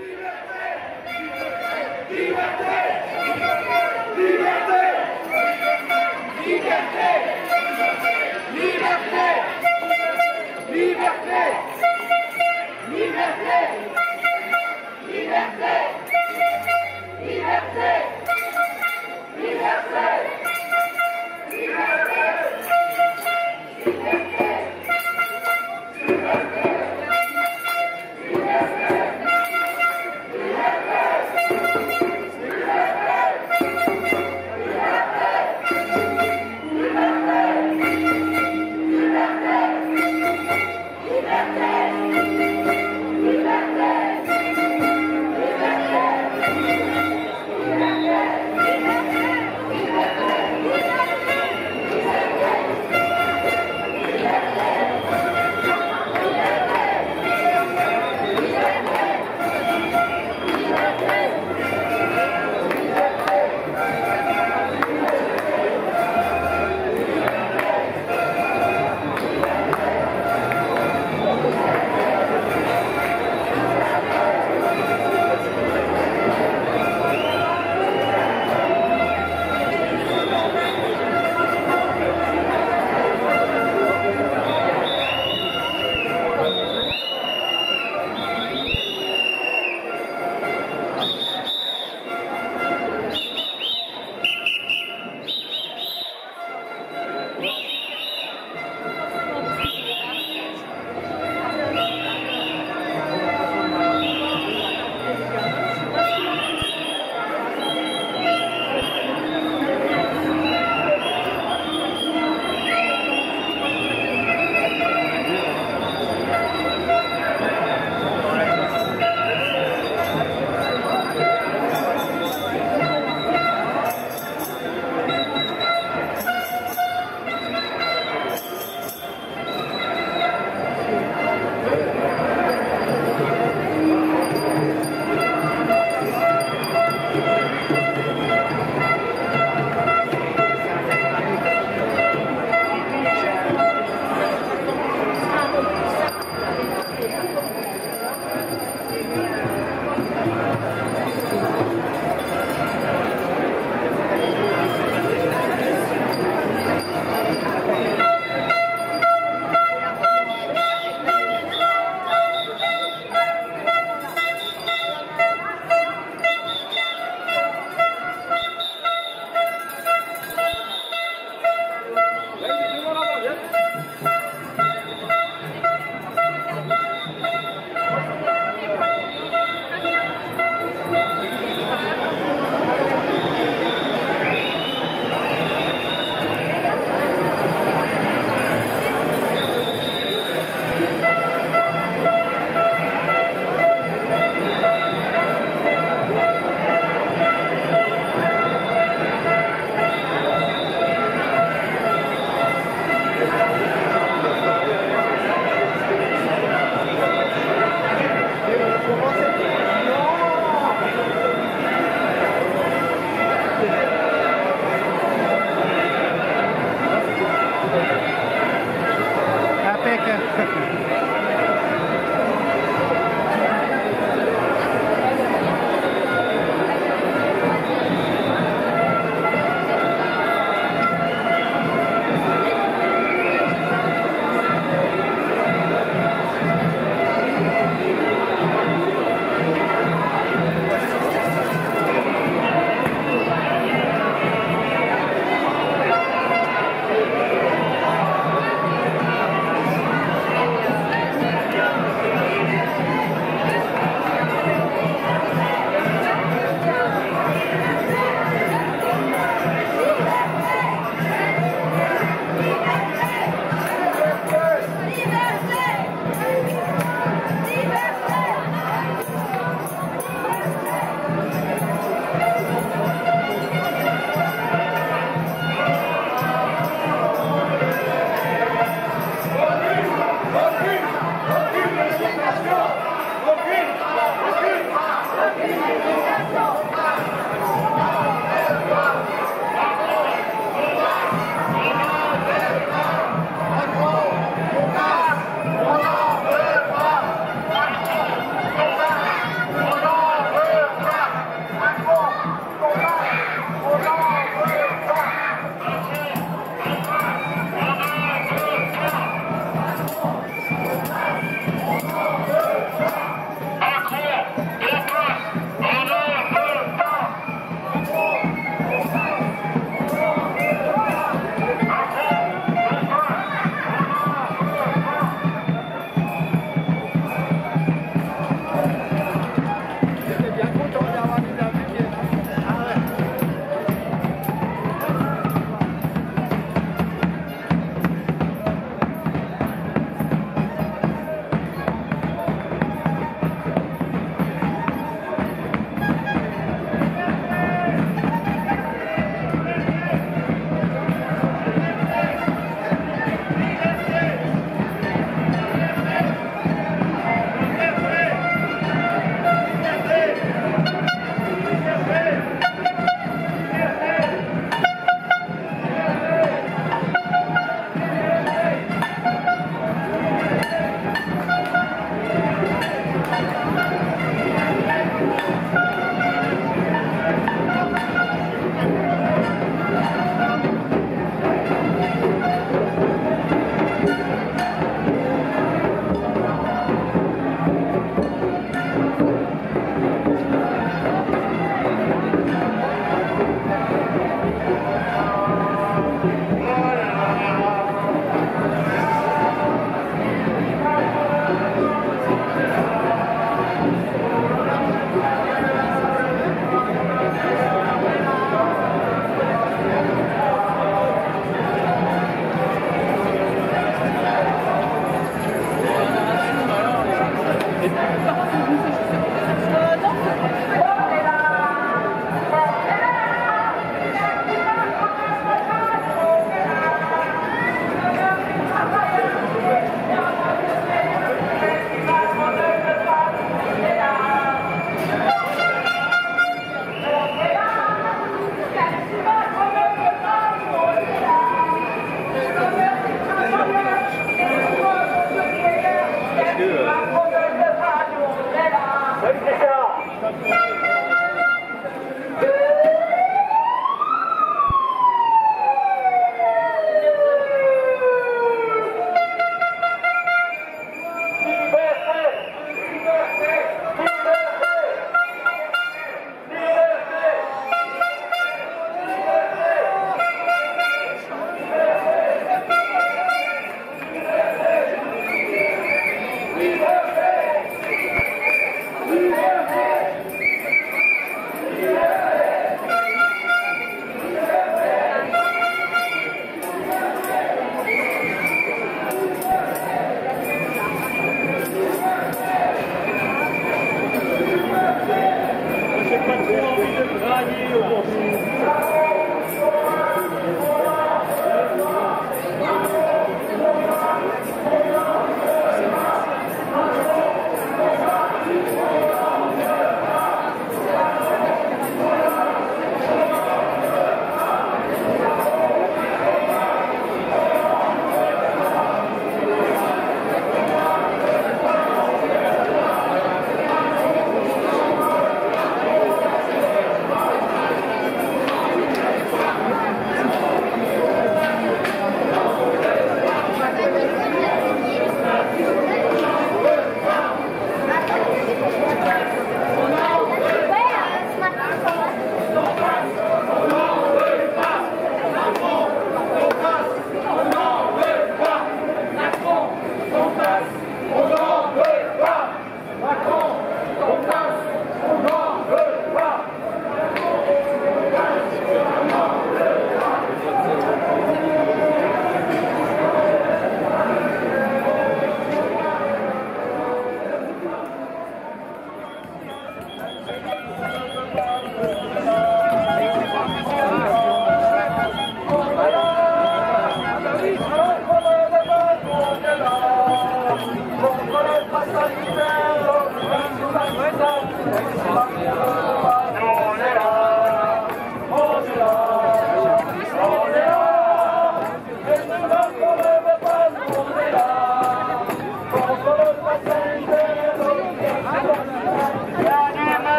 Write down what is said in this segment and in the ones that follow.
Liberté!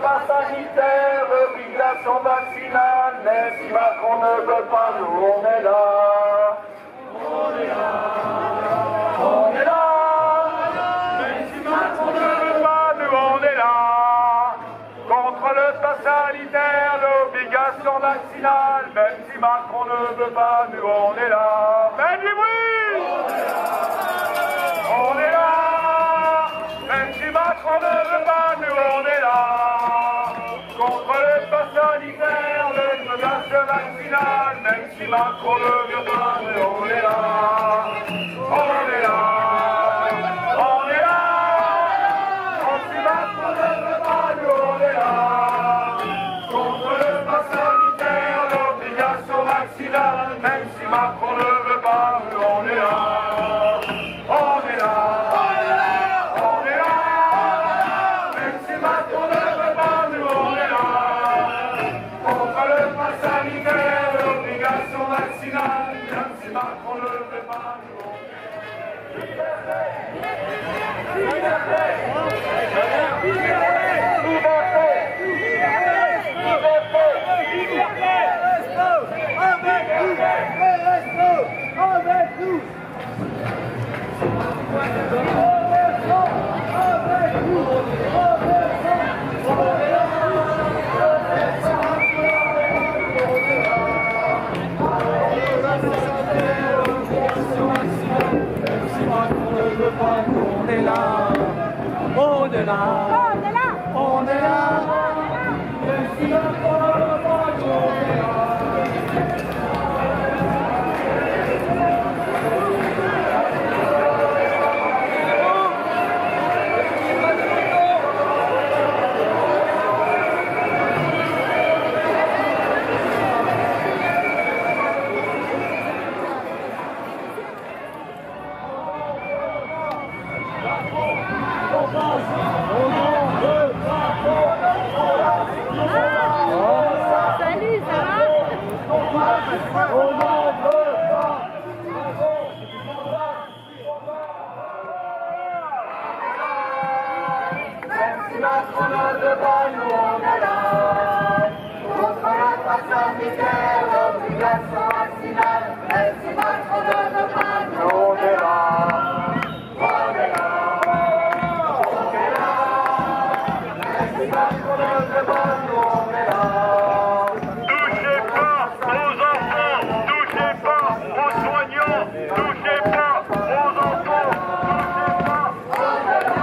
pass sanitaire, l'obligation vaccinale, mais si Macron ne veut pas, nous on est là. On est là. On est là. Mais si Macron ne veut pas, nous on est là. Contre le pass sanitaire, l'obligation vaccinale, même si Macron ne veut pas, nous on est là. Faites du bruit. On est là. Même si Macron ne veut pas, nous on est là. Contre le pass sanitaire, l'obligation vaccinale, même si Macron ne veut pas, nous on est là. On est là. On est là. Même si Macron ne veut pas, nous on est là. Contre le pass sanitaire, l'obligation vaccinale, même si Macron ne veut pas, nous on est là. On est là. On est là. Même si Macron ne veut pas, nous on est là. Contre le pass sanitaire, l'obligation vaccinale, même si Macron ne veut pas, nous on est là. Liberté. Liberté. On est là, on est là, on est là, même si la on est là. Macron ne veut pas, nous on est là. Contre le pass sanitaire, l'obligation vaccinale, même si Macron ne veut pas, nous on est là. On est là. On est là. Même si Macron ne veut pas, nous on est là. Touchez pas aux enfants, touchez pas aux soignants, touchez pas aux enfants, touchez pas. On est là.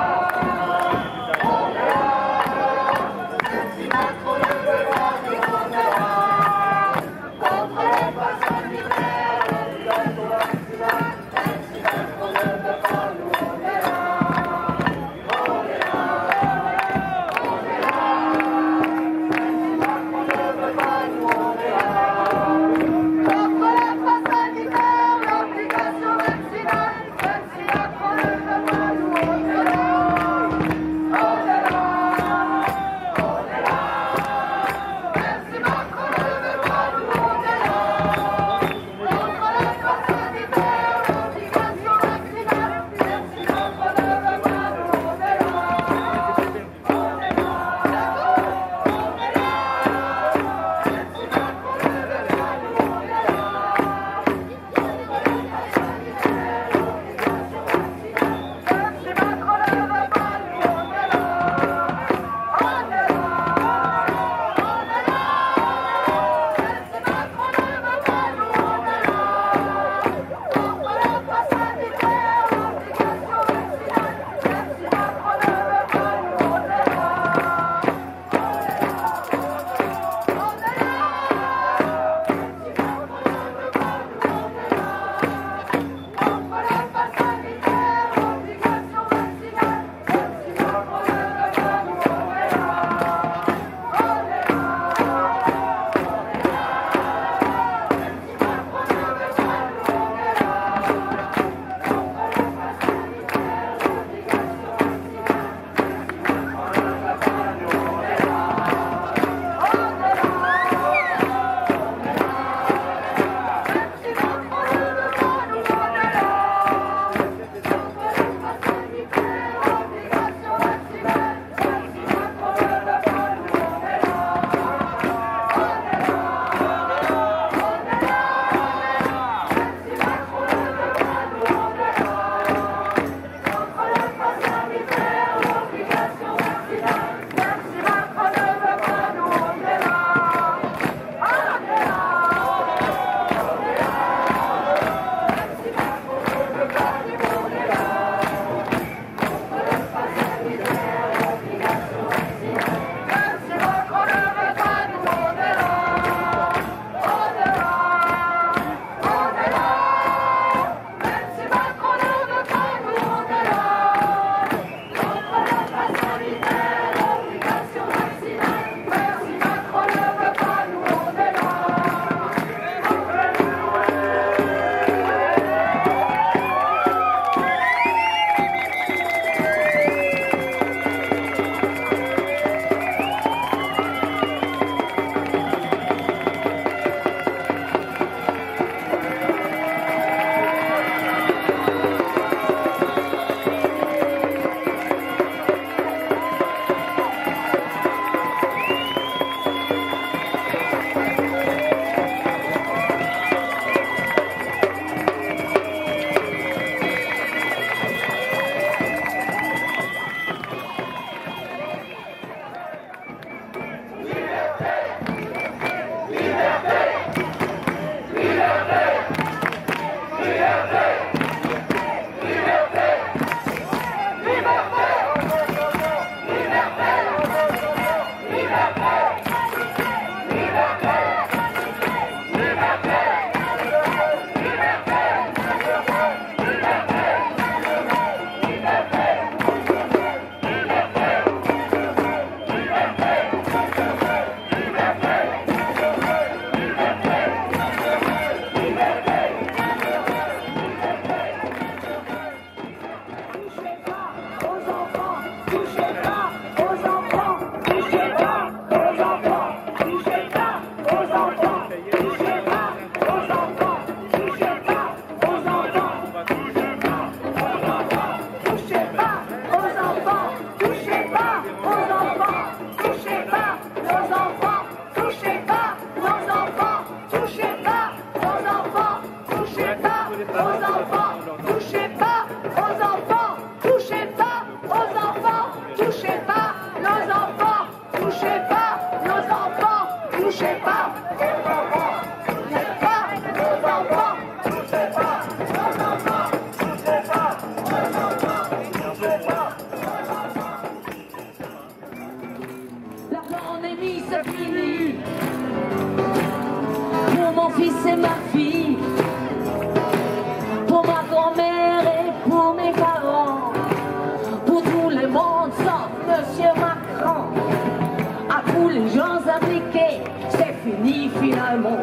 touchez pas nos enfants, touchez pas nos enfants, touchez pas nos enfants, touchez pas. La pandémie c'est fini pour mon fils et ma fille, pour ma grand-mère et pour mes parents, pour tout le monde sauf Monsieur Macron. À tous les gens impliqués, c'est fini finalement.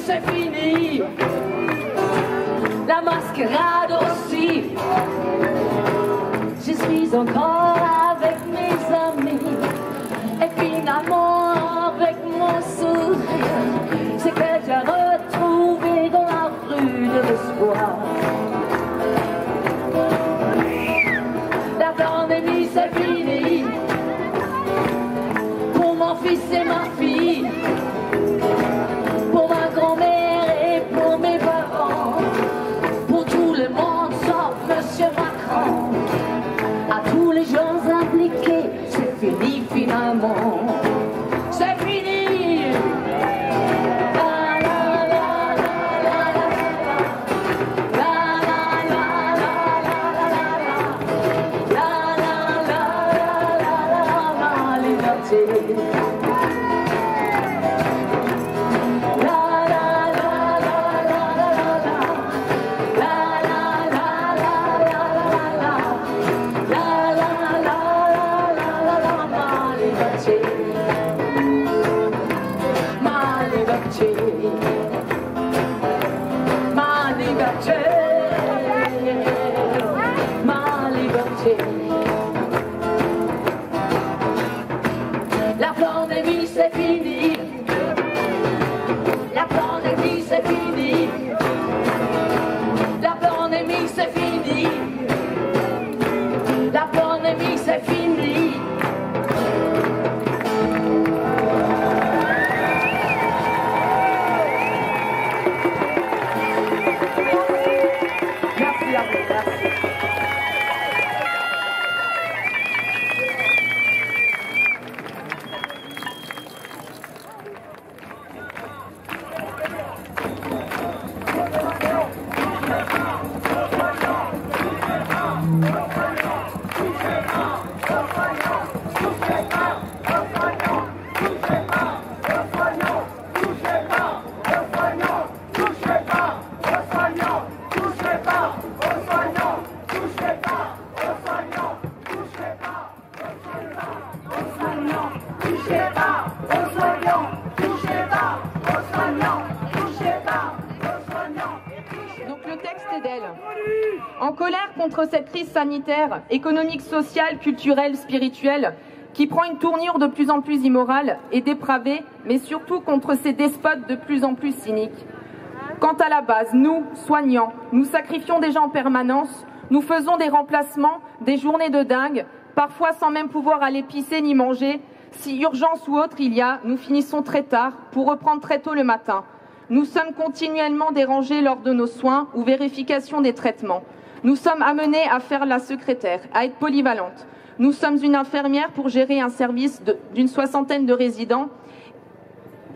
C'est fini, la mascarade aussi. Je suis encore avec mes amis et finalement avec mon sourire, c'est que j'ai retrouvé dans la rue de l'espoir. La pandémie c'est fini pour mon fils et ma fille, pour ma grand-mère et pour mes parents, pour tout le monde sauf Monsieur Macron. À tous les gens impliqués, c'est fini finalement. C'est fini. La la la la la la la la la la la la liberté. La pandémie c'est fini. La pandémie c'est fini. La pandémie c'est fini. La pandémie c'est fini. Merci à vous, merci. Donc le texte est d'elle. En colère contre cette crise sanitaire, économique, sociale, culturelle, spirituelle, qui prend une tournure de plus en plus immorale et dépravée, mais surtout contre ces despotes de plus en plus cyniques. Quant à la base, nous, soignants, nous sacrifions déjà en permanence, nous faisons des remplacements, des journées de dingue, parfois sans même pouvoir aller pisser ni manger. Si urgence ou autre il y a, nous finissons très tard pour reprendre très tôt le matin. Nous sommes continuellement dérangés lors de nos soins ou vérification des traitements. Nous sommes amenés à faire la secrétaire, à être polyvalente. Nous sommes une infirmière pour gérer un service d'une 60aine de résidents.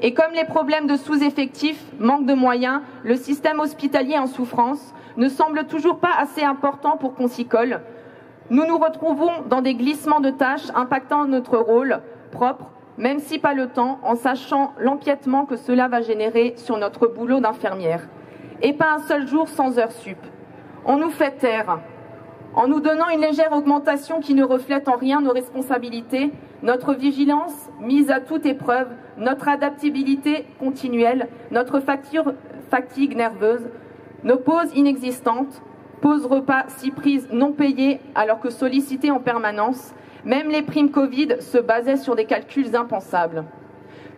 Et comme les problèmes de sous-effectifs, manque de moyens, le système hospitalier en souffrance ne semble toujours pas assez important pour qu'on s'y colle. Nous nous retrouvons dans des glissements de tâches impactant notre rôle propre, même si pas le temps, en sachant l'empiètement que cela va générer sur notre boulot d'infirmière. Et pas un seul jour sans heures sup. On nous fait taire, en nous donnant une légère augmentation qui ne reflète en rien nos responsabilités, notre vigilance mise à toute épreuve, notre adaptabilité continuelle, notre fatigue nerveuse, nos pauses inexistantes, pauses repas si prises non payées alors que sollicitées en permanence, Même les primes Covid se basaient sur des calculs impensables.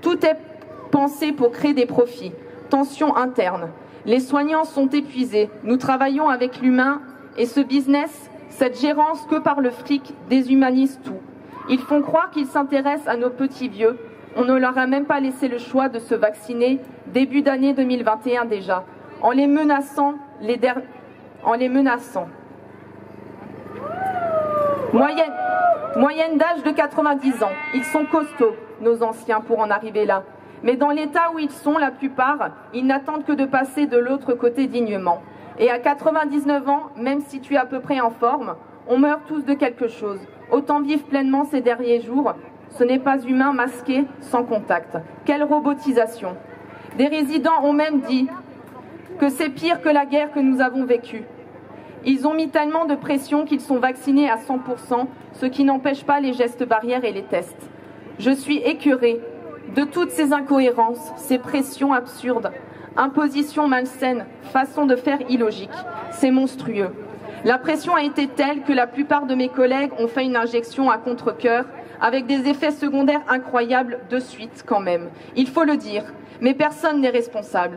Tout est pensé pour créer des profits, tensions internes. Les soignants sont épuisés. Nous travaillons avec l'humain et ce business, cette gérance que par le fric, déshumanise tout. Ils font croire qu'ils s'intéressent à nos petits vieux. On ne leur a même pas laissé le choix de se vacciner début d'année 2021 déjà, en les menaçant. Moyenne d'âge de 90 ans. Ils sont costauds, nos anciens, pour en arriver là. Mais dans l'état où ils sont, la plupart, ils n'attendent que de passer de l'autre côté dignement. Et à 99 ans, même si tu es à peu près en forme, on meurt tous de quelque chose. Autant vivre pleinement ces derniers jours. Ce n'est pas humain, masqué, sans contact. Quelle robotisation! Des résidents ont même dit que c'est pire que la guerre que nous avons vécue. Ils ont mis tellement de pression qu'ils sont vaccinés à 100%, ce qui n'empêche pas les gestes barrières et les tests. Je suis écœurée de toutes ces incohérences, ces pressions absurdes, impositions malsaines, façons de faire illogiques. C'est monstrueux. La pression a été telle que la plupart de mes collègues ont fait une injection à contre-cœur avec des effets secondaires incroyables de suite quand même. Il faut le dire, mais personne n'est responsable.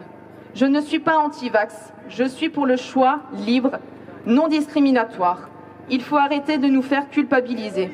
Je ne suis pas anti-vax, je suis pour le choix libre, non discriminatoire. Il faut arrêter de nous faire culpabiliser.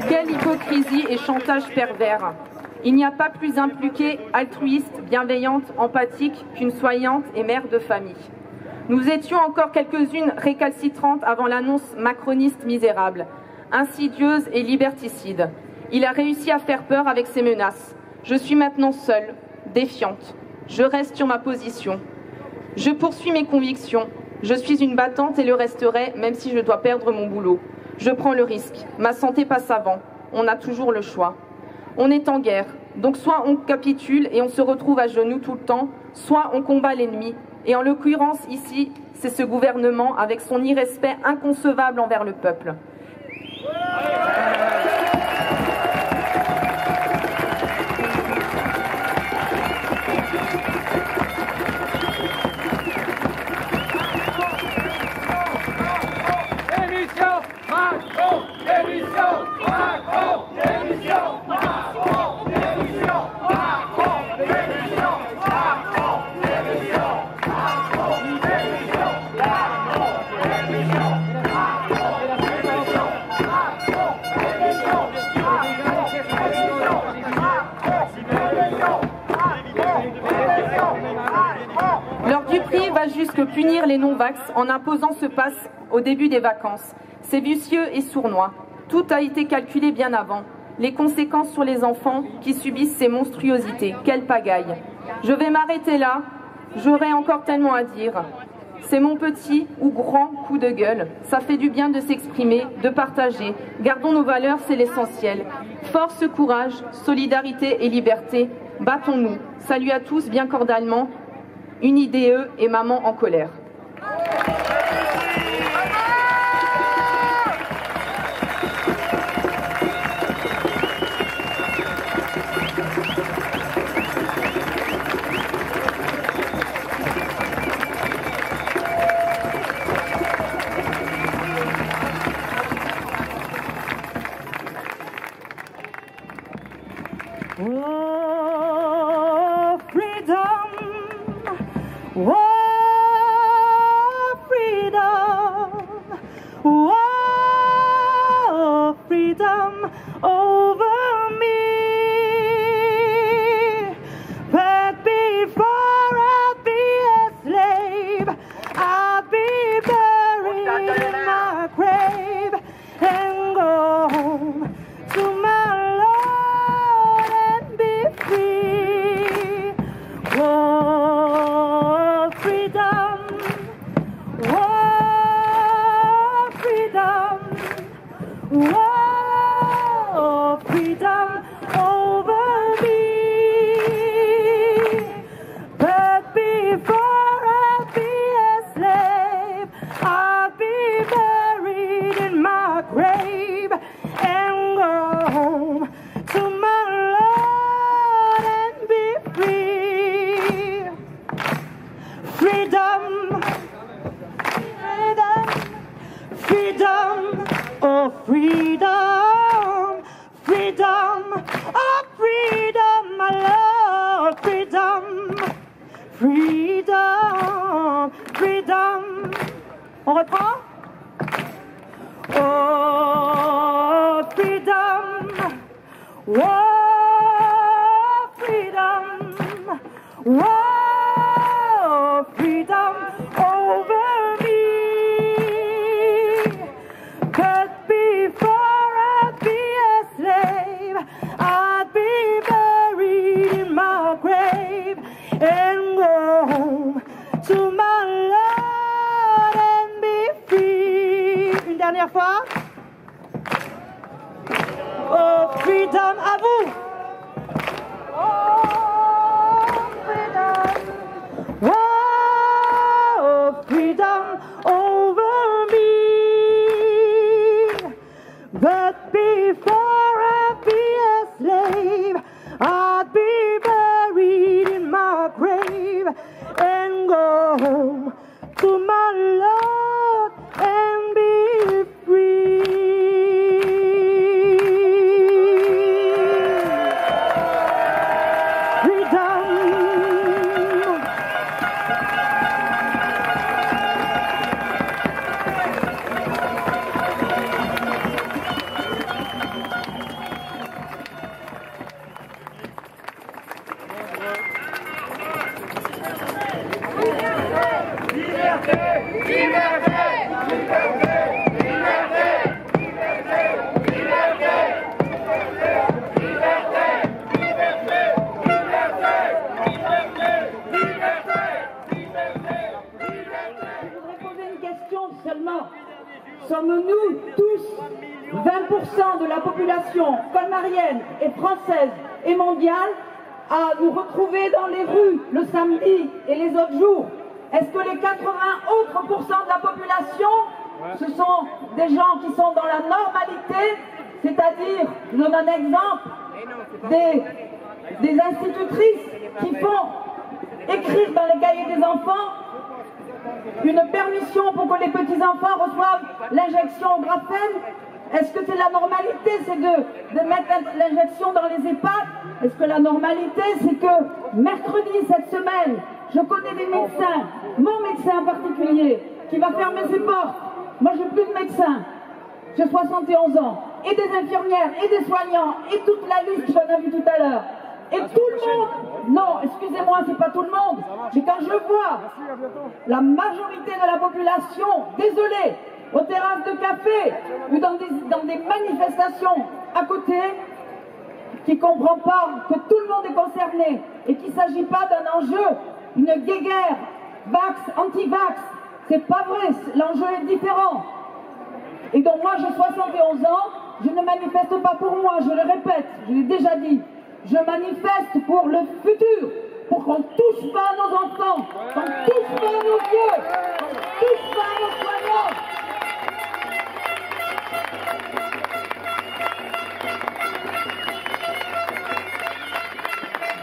Quelle hypocrisie et chantage pervers! Il n'y a pas plus impliquée, altruiste, bienveillante, empathique qu'une soignante et mère de famille. Nous étions encore quelques-unes récalcitrantes avant l'annonce macroniste misérable, insidieuse et liberticide. Il a réussi à faire peur avec ses menaces. Je suis maintenant seule, défiante. Je reste sur ma position. Je poursuis mes convictions. Je suis une battante et le resterai, même si je dois perdre mon boulot. Je prends le risque. Ma santé passe avant. On a toujours le choix. On est en guerre, donc soit on capitule et on se retrouve à genoux tout le temps, soit on combat l'ennemi. Et en l'occurrence ici, c'est ce gouvernement avec son irrespect inconcevable envers le peuple. L'heure du prix va jusque punir les non-vax en imposant ce pass au début des vacances. C'est vicieux et sournois. Tout a été calculé bien avant. Les conséquences sur les enfants qui subissent ces monstruosités. Quelle pagaille! Je vais m'arrêter là. J'aurai encore tellement à dire. C'est mon petit ou grand coup de gueule. Ça fait du bien de s'exprimer, de partager. Gardons nos valeurs, c'est l'essentiel. Force, courage, solidarité et liberté. Battons-nous. Salut à tous, bien cordialement. Une IDE et maman en colère. Oh, freedom! Oh, freedom! Oh, freedom over me! But before I'll be a slave, I'll be buried in my grave and go home to my Lord and be free. Oh, Oh, freedom, freedom, oh, freedom, I love freedom, freedom, freedom. On reprend? Oh, freedom, oh, freedom, oh, freedom over me. But before I'd be a slave, I'd be buried in my grave and go home to my Lord and be free. Une dernière fois. Oh, freedom, à vous. Oh, freedom. Oh, freedom over me. But before I'd be a slave, I'd be buried in my grave and go home to my Lord and be free. Freedom. Sommes-nous tous 20% de la population colmarienne et française et mondiale à nous retrouver dans les rues le samedi et les autres jours? Est-ce que les 80 autres pourcents de la population, ce sont des gens qui sont dans la normalité, c'est-à-dire, je donne un exemple, des institutrices qui font écrire dans les cahiers des enfants une permission pour que les petits-enfants reçoivent l'injection au graphène? Est-ce que c'est la normalité, c'est de mettre l'injection dans les EHPAD? Est-ce que la normalité, c'est que mercredi, cette semaine, je connais des médecins, mon médecin en particulier, qui va fermer ses portes? Moi, j'ai plus de médecin, j'ai 71 ans, et des infirmières, et des soignants, et toute la liste qu'on a vue tout à l'heure. Et tout le monde, non, excusez-moi, c'est pas tout le monde, mais quand je vois la majorité de la population, désolé, aux terrasses de café ou dans des manifestations à côté, qui ne comprend pas que tout le monde est concerné et qu'il ne s'agit pas d'un enjeu, une guéguerre, vax, anti-vax, c'est pas vrai, l'enjeu est différent. Et donc moi j'ai 71 ans, je ne manifeste pas pour moi, je le répète, je l'ai déjà dit. Je manifeste pour le futur, pour qu'on ne touche pas à nos enfants, qu'on ne touche pas à nos vieux, qu'on ne touche pas à nos soignants.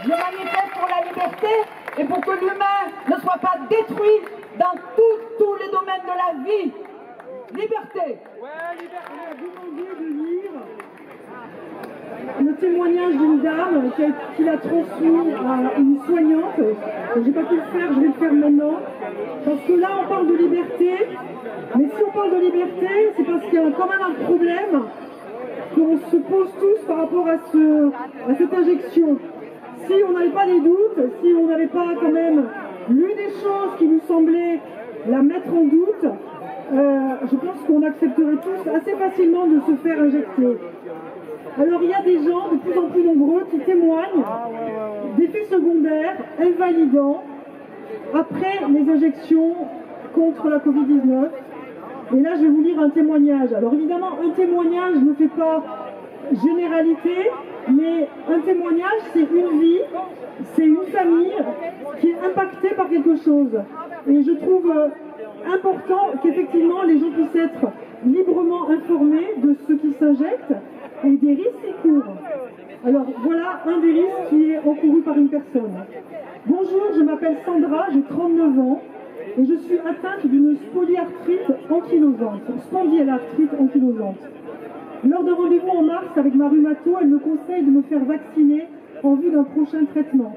Je manifeste pour la liberté et pour que l'humain ne soit pas détruit dans tous les domaines de la vie. Liberté. Ouais, liberté. On a demandé de lire le témoignage d'une dame qui l'a transmis à une soignante. J'ai pas pu le faire, je vais le faire maintenant. Parce que là, on parle de liberté. Mais si on parle de liberté, c'est parce qu'il y a quand même un problème qu'on se pose tous par rapport à cette injection. Si on n'avait pas des doutes, si on n'avait pas quand même lu des choses qui nous semblaient la mettre en doute, je pense qu'on accepterait tous assez facilement de se faire injecter. Alors il y a des gens de plus en plus nombreux qui témoignent d'effets secondaires invalidants après les injections contre la Covid-19. Et là je vais vous lire un témoignage. Alors évidemment un témoignage ne fait pas généralité, mais un témoignage c'est une vie, c'est une famille qui est impactée par quelque chose. Et je trouve important qu'effectivement les gens puissent être librement informés de ce qui s'injecte et des risques qui courent. Alors voilà un des risques qui est encouru par une personne. Bonjour, je m'appelle Sandra, j'ai 39 ans et je suis atteinte d'une spondylarthrite ankylosante. Lors d'un rendez-vous en mars avec ma rhumato, elle me conseille de me faire vacciner en vue d'un prochain traitement.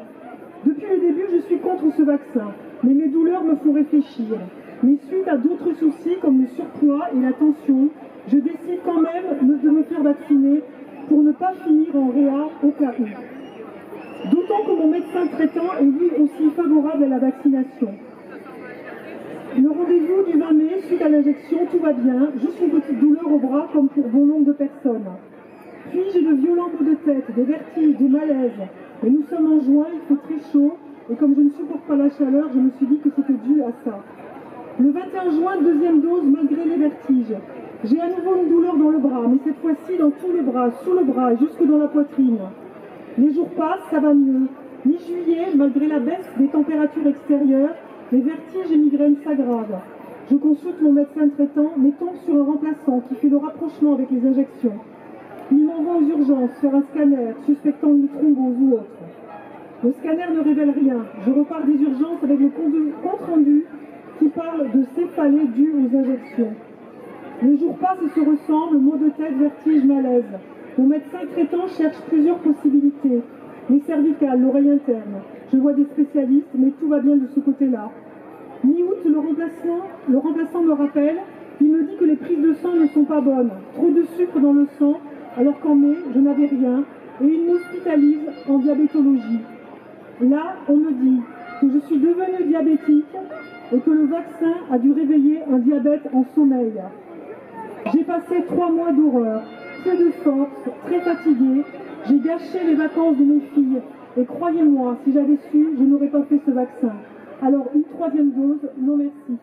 Depuis le début, je suis contre ce vaccin, mais mes douleurs me font réfléchir. Mais suite à d'autres soucis comme le surpoids et la tension, je décide quand même de me faire vacciner pour ne pas finir en réa au cas où. D'autant que mon médecin traitant est lui aussi favorable à la vaccination. Le rendez-vous du 20 mai, suite à l'injection, tout va bien, juste une petite douleur au bras comme pour bon nombre de personnes. Puis j'ai de violents maux de tête, des vertiges, des malaises. Et nous sommes en juin, il fait très chaud, et comme je ne supporte pas la chaleur, je me suis dit que c'était dû à ça. Le 21 juin, deuxième dose malgré les vertiges. J'ai à nouveau une douleur dans le bras, mais cette fois-ci dans tous les bras, sous le bras et jusque dans la poitrine. Les jours passent, ça va mieux. Mi-juillet, malgré la baisse des températures extérieures, les vertiges et migraines s'aggravent. Je consulte mon médecin traitant, mais tombe sur un remplaçant qui fait le rapprochement avec les injections. Il m'envoie aux urgences faire un scanner, suspectant une thrombose ou autre. Le scanner ne révèle rien. Je repars des urgences avec le compte-rendu qui parle de céphalée due aux injections. Les jours passent et se ressemblent, maux de tête, vertige, malaise. Mon médecin traitant cherche plusieurs possibilités. Les cervicales, l'oreille interne. Je vois des spécialistes, mais tout va bien de ce côté-là. Mi-août, le remplaçant me rappelle, il me dit que les prises de sang ne sont pas bonnes. Trop de sucre dans le sang, alors qu'en mai, je n'avais rien, et il m'hospitalise en diabétologie. Là, on me dit que je suis devenue diabétique et que le vaccin a dû réveiller un diabète en sommeil. J'ai passé 3 mois d'horreur, peu de force, très fatiguée. J'ai gâché les vacances de mes filles et croyez-moi, si j'avais su, je n'aurais pas fait ce vaccin. Alors une 3e dose, non merci.